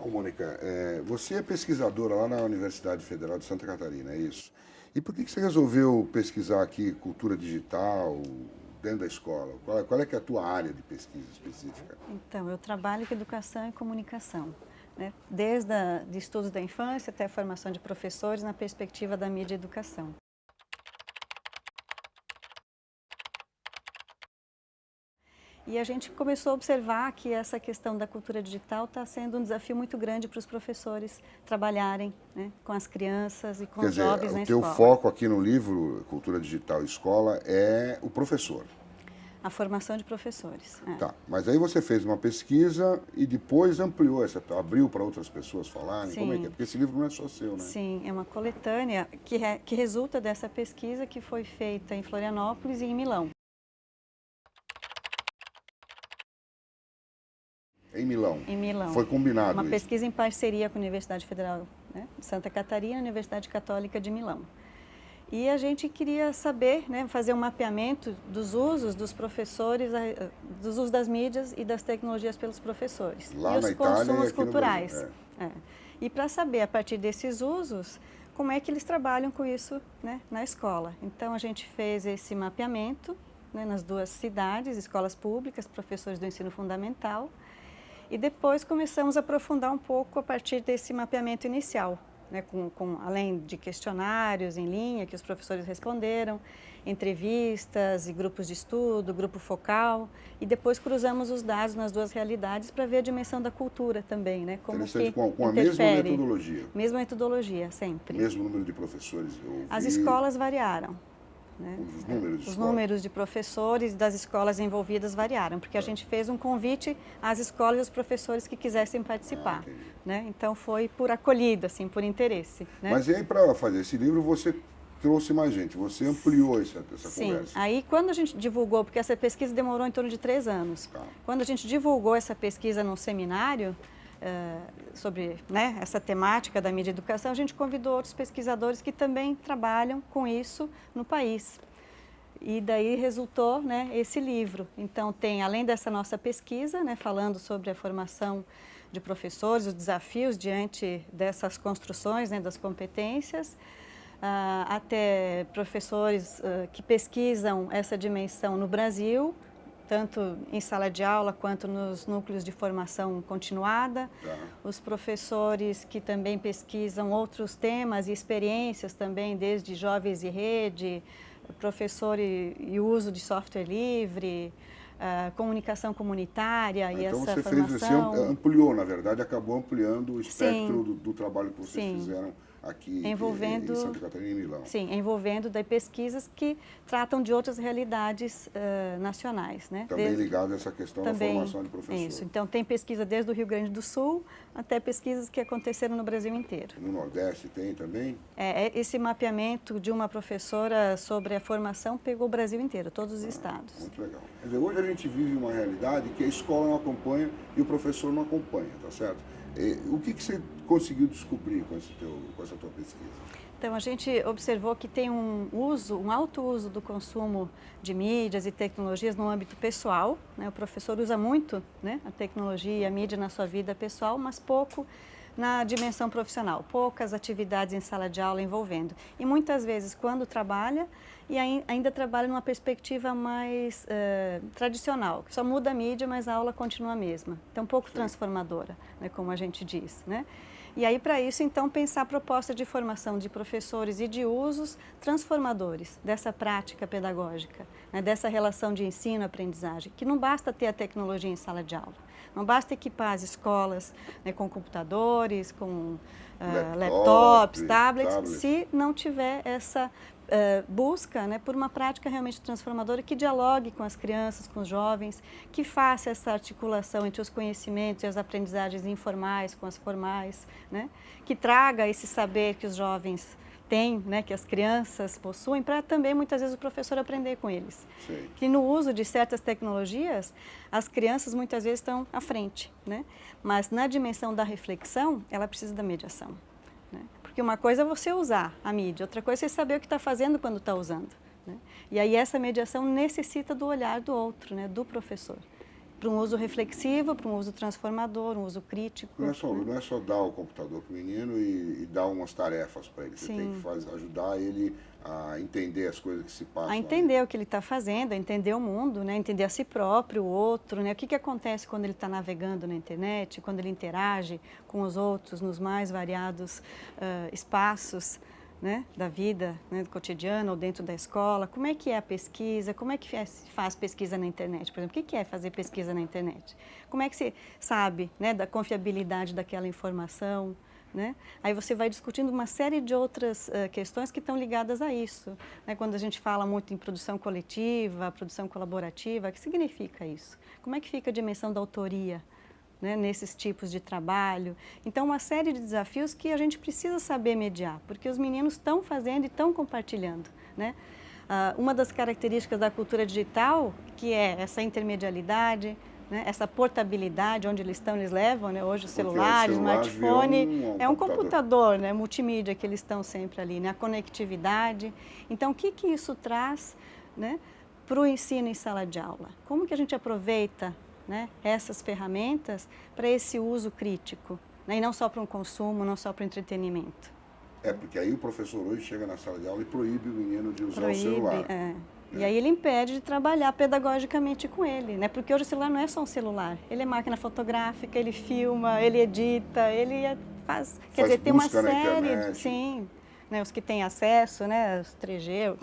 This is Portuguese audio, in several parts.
Ô, Mônica, você é pesquisadora lá na Universidade Federal de Santa Catarina, é isso? E por que você resolveu pesquisar aqui cultura digital dentro da escola? Qual é que é a tua área de pesquisa específica? Então, eu trabalho com educação e comunicação, né? Desde de estudos da infância até a formação de professores na perspectiva da mídia e educação. E a gente começou a observar que essa questão da cultura digital está sendo um desafio muito grande para os professores trabalharem, né, com as crianças e com Quer os jovens dizer, o na teu escola. foco aqui no livro, Cultura Digital Escola, é o professor. A formação de professores. Tá, mas aí você fez uma pesquisa e depois ampliou abriu para outras pessoas falarem. Como é que é? Sim, Porque esse livro não é só seu, né? sim, é uma coletânea que resulta dessa pesquisa que foi feita em Florianópolis e em Milão. Em Milão. Em Milão. Foi combinado Uma isso. pesquisa em parceria com a Universidade Federal, né, de Santa Catarina e a Universidade Católica de Milão. E a gente queria saber, né, fazer um mapeamento dos usos dos professores, dos usos das mídias e das tecnologias pelos professores. Lá e na os Itália e consumos aqui no culturais. Brasil, É. E para saber, a partir desses usos, como é que eles trabalham com isso, né, na escola. Então, a gente fez esse mapeamento, né, nas duas cidades, escolas públicas, professores do ensino fundamental. E depois começamos a aprofundar um pouco a partir desse mapeamento inicial, né, além de questionários em linha que os professores responderam, entrevistas e grupos de estudo, grupo focal, e depois cruzamos os dados nas duas realidades para ver a dimensão da cultura também, né, como que com a mesma interfere. metodologia. Mesma metodologia, sempre. Mesmo número de professores. As escolas variaram. Né? Os números de Os números de professores das escolas envolvidas variaram, porque a gente fez um convite às escolas e aos professores que quisessem participar. Né? Então foi por acolhida, assim, por interesse. Né? Mas e aí, para fazer esse livro, você trouxe mais gente, você ampliou essa Sim, conversa. aí quando a gente divulgou, porque essa pesquisa demorou em torno de 3 anos, Tá. quando a gente divulgou essa pesquisa num seminário, sobre, né, essa temática da mídia e educação, a gente convidou outros pesquisadores que também trabalham com isso no país. E daí resultou, né, esse livro. Então tem, além dessa nossa pesquisa, né, falando sobre a formação de professores, os desafios diante dessas construções, né, das competências, até professores que pesquisam essa dimensão no Brasil, tanto em sala de aula quanto nos núcleos de formação continuada. Os professores que também pesquisam outros temas e experiências também, desde jovens e rede, professor e uso de software livre, comunicação comunitária e então essa você formação. fez, você ampliou, na verdade, acabou ampliando o espectro Sim, do trabalho que vocês sim. fizeram aqui Envolvendo, em Santa Catarina e Milão. Sim, envolvendo daí pesquisas que tratam de outras realidades nacionais. Né? Também ligado a essa questão da formação de professor. Isso, então tem pesquisa desde o Rio Grande do Sul até pesquisas que aconteceram no Brasil inteiro. No Nordeste tem também? Esse mapeamento de uma professora sobre a formação pegou o Brasil inteiro, todos os estados. Muito legal. Quer dizer, hoje a gente vive uma realidade que a escola não acompanha e o professor não acompanha, tá certo? O que você conseguiu descobrir com essa tua pesquisa? Então, a gente observou que tem um alto uso do consumo de mídias e tecnologias no âmbito pessoal, né? O professor usa muito, né, a tecnologia e a mídia na sua vida pessoal, mas pouco na dimensão profissional, poucas atividades em sala de aula envolvendo. E muitas vezes, quando trabalha, e ainda trabalha numa perspectiva mais tradicional, que só muda a mídia, mas a aula continua a mesma. Então, pouco transformadora, né, como a gente diz, né? E aí, para isso, então, pensar propostas de formação de professores e de usos transformadores dessa prática pedagógica, né, dessa relação de ensino-aprendizagem, que não basta ter a tecnologia em sala de aula, não basta equipar as escolas, né, com computadores, com laptops, tablets, se não tiver essa busca, né, por uma prática realmente transformadora que dialogue com as crianças, com os jovens, que faça essa articulação entre os conhecimentos e as aprendizagens informais com as formais, né, que traga esse saber que os jovens têm, né, que as crianças possuem, para também muitas vezes o professor aprender com eles. Sim. Que no uso de certas tecnologias, as crianças muitas vezes estão à frente, né, mas na dimensão da reflexão, ela precisa da mediação. Né? Porque uma coisa é você usar a mídia, outra coisa é você saber o que está fazendo quando está usando. Né? E aí essa mediação necessita do olhar do outro, né? Do professor. para um uso reflexivo, para um uso transformador, um uso crítico. Não é só dar o computador para o menino e dar umas tarefas para ele. Você tem que ajudar ele a entender as coisas que se passam. A entender o que ele está fazendo, a entender o mundo, né? Entender a si próprio, o outro, né? O que acontece quando ele está navegando na internet, quando ele interage com os outros nos mais variados espaços, né, da vida, né, do cotidiano ou dentro da escola. Como é que é a pesquisa? Como é que se faz pesquisa na internet? Por exemplo, o que é fazer pesquisa na internet? Como é que se sabe, né, da confiabilidade daquela informação? Né? Aí você vai discutindo uma série de outras questões que estão ligadas a isso. Né? Quando a gente fala muito em produção coletiva, produção colaborativa, o que significa isso? Como é que fica a dimensão da autoria, né, nesses tipos de trabalho? Então, uma série de desafios que a gente precisa saber mediar, porque os meninos estão fazendo e estão compartilhando. Né? Uma das características da cultura digital, que é essa intermedialidade, né, essa portabilidade, onde eles estão, eles levam, né, hoje o celular, o smartphone, é um computador, né, multimídia que eles estão sempre ali, né, a conectividade. Então, o que isso traz, né, para o ensino em sala de aula? Como que a gente aproveita, né, essas ferramentas para esse uso crítico, né, e não só para um consumo, não só para o entretenimento? Porque aí o professor hoje chega na sala de aula e proíbe o menino de usar o celular. E aí ele impede de trabalhar pedagogicamente com ele, né? Porque hoje o celular não é só um celular, ele é máquina fotográfica, ele filma, ele edita, ele faz quer dizer, tem uma série, sim, né, os que têm acesso, né, os 3G.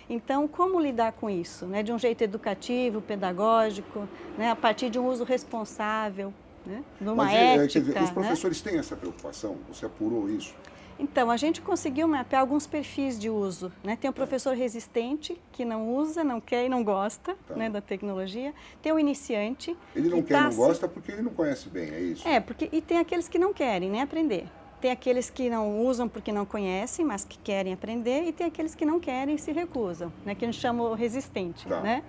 Então, como lidar com isso, né, de um jeito educativo, pedagógico, né, a partir de um uso responsável, né, de uma ética. Quer dizer, os professores têm essa preocupação? Você apurou isso? Então, a gente conseguiu mapear alguns perfis de uso. Né? Tem o professor resistente, que não usa, não quer e não gosta, né, da tecnologia. Tem o iniciante. Ele não quer e não gosta porque ele não conhece bem, é isso? E tem aqueles que não querem nem aprender. Tem aqueles que não usam porque não conhecem, mas que querem aprender. E tem aqueles que não querem e se recusam, né, que a gente chama o resistente. Né?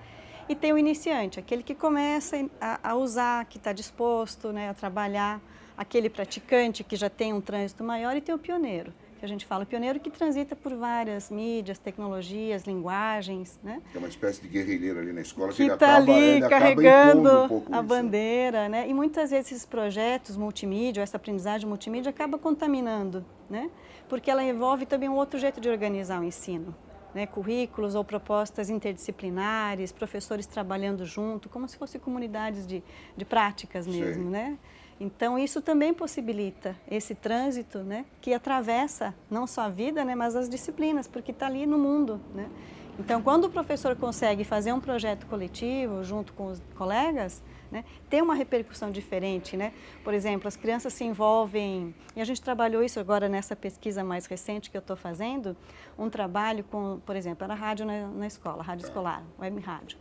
E tem o iniciante, aquele que começa a usar, que está disposto, né, a trabalhar. Aquele praticante que já tem um trânsito maior, e tem o pioneiro, que a gente fala, o pioneiro que transita por várias mídias, tecnologias, linguagens, né? É uma espécie de guerrilheiro ali na escola que está ali carregando a isso, bandeira, né? E muitas vezes esses projetos multimídia, ou essa aprendizagem multimídia acaba contaminando, né? Porque ela envolve também um outro jeito de organizar o ensino. Né, currículos ou propostas interdisciplinares, professores trabalhando junto, como se fossem comunidades de práticas mesmo, né? Então, isso também possibilita esse trânsito, né, que atravessa não só a vida, né, mas as disciplinas, porque está ali no mundo. Né? Então, quando o professor consegue fazer um projeto coletivo junto com os colegas, né, tem uma repercussão diferente. Né? Por exemplo, as crianças se envolvem, e a gente trabalhou isso agora nessa pesquisa mais recente que eu estou fazendo, um trabalho com, por exemplo, era rádio na escola, rádio escolar, web rádio.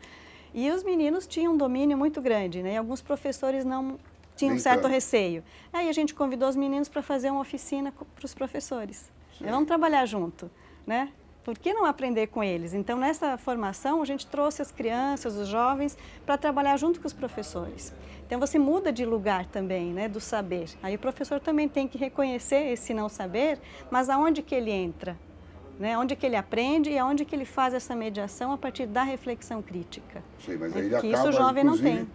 E os meninos tinham um domínio muito grande, né, e alguns professores não tinha um certo receio. Aí a gente convidou os meninos para fazer uma oficina para os professores. Vamos trabalhar junto, né? Por que não aprender com eles? Então, nessa formação, a gente trouxe as crianças, os jovens, para trabalhar junto com os professores. Então, você muda de lugar também, né, do saber. Aí o professor também tem que reconhecer esse não saber, mas aonde que ele entra? Né? Onde que ele aprende e aonde que ele faz essa mediação a partir da reflexão crítica. Sei, mas aí ele acaba, isso o jovem não tem.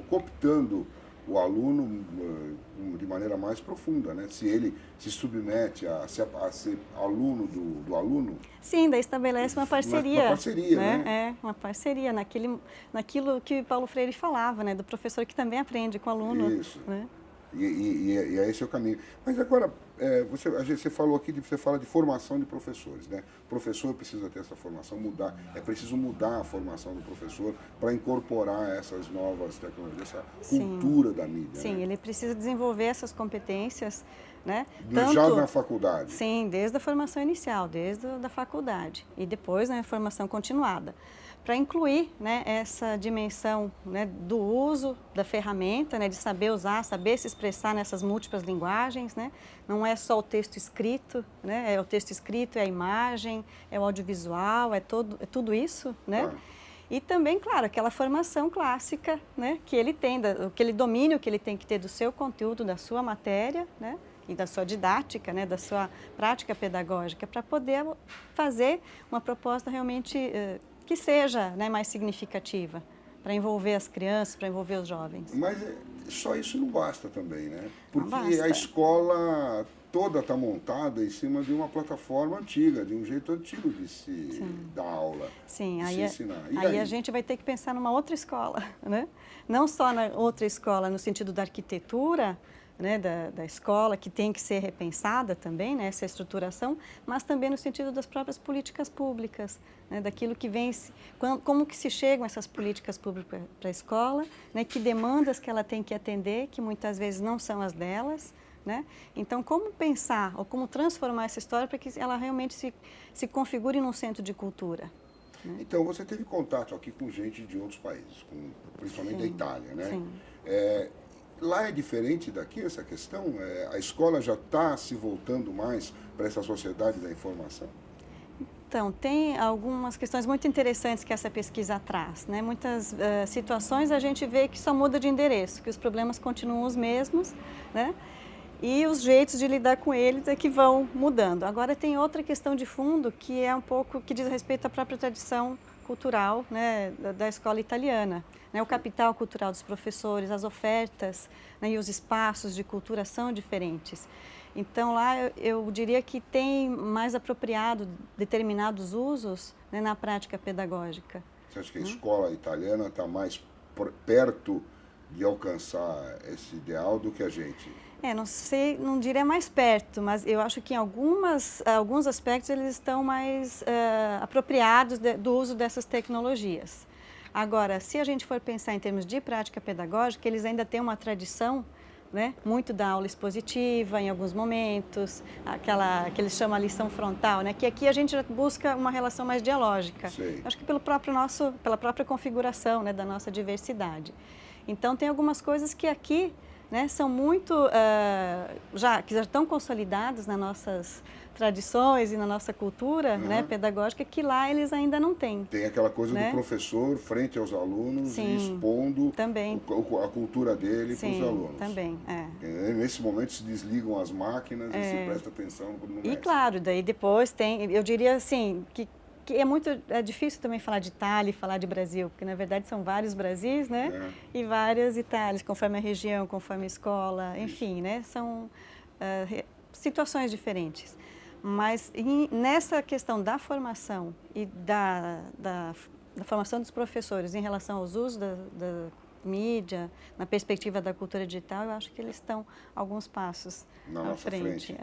Cooptando o aluno de maneira mais profunda, né? Se ele se submete a ser aluno do aluno... Sim, daí estabelece uma parceria. Uma parceria, né? Uma parceria naquilo que Paulo Freire falava, né? Do professor que também aprende com o aluno. Isso. Né? E esse é o caminho. Mas agora, você falou aqui, você fala de formação de professores, né? O professor precisa ter essa formação, é preciso mudar a formação do professor para incorporar essas novas tecnologias, essa cultura da mídia. Sim, né? Ele precisa desenvolver essas competências, né? Já na faculdade? Sim, desde a formação inicial, desde a faculdade e depois, né, a formação continuada. Para incluir, né, essa dimensão, né, do uso da ferramenta, né, de saber usar, saber se expressar nessas múltiplas linguagens. Né? Não é só o texto escrito, né? É o texto escrito, é a imagem, é o audiovisual, é tudo isso. Né? E também, claro, aquela formação clássica, né, que ele tem, aquele domínio que ele tem que ter do seu conteúdo, da sua matéria, né? E da sua didática, né, da sua prática pedagógica, para poder fazer uma proposta realmente que seja, né, mais significativa, para envolver as crianças, para envolver os jovens. Mas só isso não basta também, né? Porque basta. a escola toda está montada em cima de uma plataforma antiga, de um jeito antigo de se dar aula, Sim, de aí, se ensinar. E aí a gente vai ter que pensar numa outra escola, né? Não só na outra escola no sentido da arquitetura, né, da escola, que tem que ser repensada também, né, essa estruturação, mas também no sentido das próprias políticas públicas, né, daquilo que vem, como que se chegam essas políticas públicas para a escola, né, que demandas que ela tem que atender, que muitas vezes não são as delas, né? Então, como pensar ou como transformar essa história para que ela realmente se configure num centro de cultura? Né? Então, você teve contato aqui com gente de outros países, principalmente da Itália, né? Sim. Lá é diferente daqui essa questão? A escola já está se voltando mais para essa sociedade da informação? Então, tem algumas questões muito interessantes que essa pesquisa traz, né? Muitas situações a gente vê que só muda de endereço, que os problemas continuam os mesmos, né? E os jeitos de lidar com eles é que vão mudando. Agora tem outra questão de fundo que é um pouco que diz respeito à própria tradição cultural, né, da escola italiana, né, o capital cultural dos professores, as ofertas, né, e os espaços de cultura são diferentes. Então lá eu diria que tem mais apropriado determinados usos, né, na prática pedagógica. Você acha que a escola italiana está mais perto de alcançar esse ideal do que a gente? Não sei, não diria mais perto, mas eu acho que em alguns aspectos eles estão mais apropriados do uso dessas tecnologias. Agora, se a gente for pensar em termos de prática pedagógica, eles ainda têm uma tradição, né, muito da aula expositiva em alguns momentos, aquela que eles chamam a lição frontal, né, que aqui a gente busca uma relação mais dialógica. Sei. Acho que pela própria configuração, né, da nossa diversidade. Então, tem algumas coisas que aqui, né, são muito, que já estão consolidadas nas nossas tradições e na nossa cultura, né, pedagógica, que lá eles ainda não têm. Tem aquela coisa, né, do professor frente aos alunos, sim, e expondo também, a cultura dele para os alunos. Também, Nesse momento se desligam as máquinas e se presta atenção no mestre. E claro, daí depois tem, eu diria assim, que é difícil também falar de Itália e falar de Brasil, porque na verdade são vários Brasis, né? E várias Itálias, conforme a região, conforme a escola, enfim, né? São situações diferentes. Mas nessa questão da formação e da formação dos professores em relação aos usos da mídia, na perspectiva da cultura digital, eu acho que eles estão alguns passos à frente.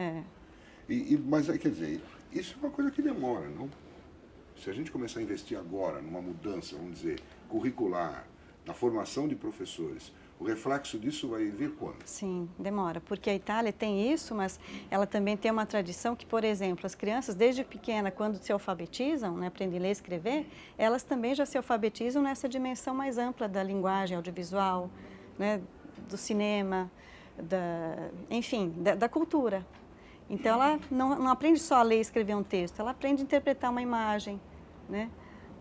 Mas, quer dizer, isso é uma coisa que demora, não? Se a gente começar a investir agora numa mudança, vamos dizer, curricular, na formação de professores, o reflexo disso vai vir quando? Sim, demora, porque a Itália tem isso, mas ela também tem uma tradição que, por exemplo, as crianças, desde pequena, quando se alfabetizam, né, aprendem a ler e escrever, elas também já se alfabetizam nessa dimensão mais ampla da linguagem audiovisual, né, do cinema, enfim, da cultura. Então, ela não aprende só a ler e escrever um texto, ela aprende a interpretar uma imagem, né?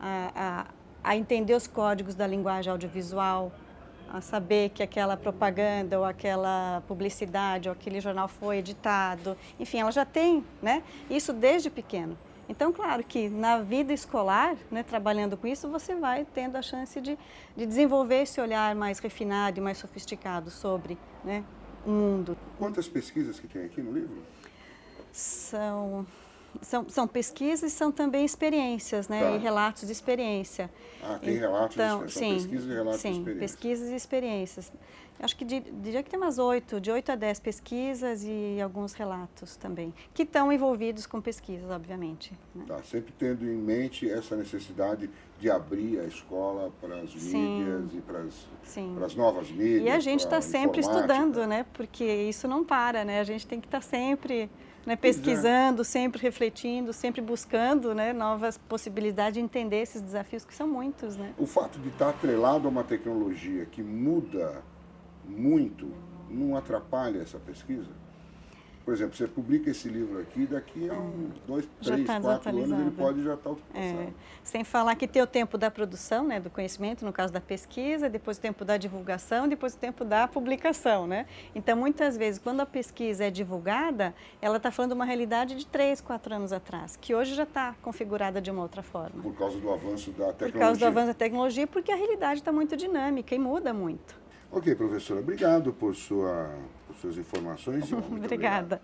A entender os códigos da linguagem audiovisual, a saber que aquela propaganda ou aquela publicidade ou aquele jornal foi editado. Enfim, ela já tem, né, isso desde pequeno. Então, claro que na vida escolar, né, trabalhando com isso, você vai tendo a chance de desenvolver esse olhar mais refinado e mais sofisticado sobre, né, o mundo. Quantas pesquisas que tem aqui no livro? São pesquisas e são também experiências, né? E relatos de experiência. Tem relatos, então, são pesquisas e relatos de experiência. Pesquisas e experiências. Acho que diria que tem umas de 8 a 10 pesquisas e alguns relatos também, que estão envolvidos com pesquisas, obviamente. Né? Sempre tendo em mente essa necessidade de abrir a escola para as mídias e para as novas mídias. E a gente está sempre estudando, né? Porque isso não para, né? A gente tem que estar sempre, né, pesquisando, sempre refletindo, sempre buscando, né, novas possibilidades de entender esses desafios, que são muitos. Né? O fato de estar atrelado a uma tecnologia que muda muito, não atrapalha essa pesquisa? por exemplo, você publica esse livro aqui, daqui a 2, Já 3, tá 4 anos ele desatualizado. pode já estar ultrapassado. É, sem falar que tem o tempo da produção, né, do conhecimento, no caso da pesquisa, depois o tempo da divulgação, depois o tempo da publicação, né? Então, muitas vezes, quando a pesquisa é divulgada, ela está falando de uma realidade de 3, 4 anos atrás, que hoje já está configurada de uma outra forma. Por causa do avanço da tecnologia. Por causa do avanço da tecnologia, porque a realidade está muito dinâmica e muda muito. Ok, professora, obrigado por suas informações. Obrigada.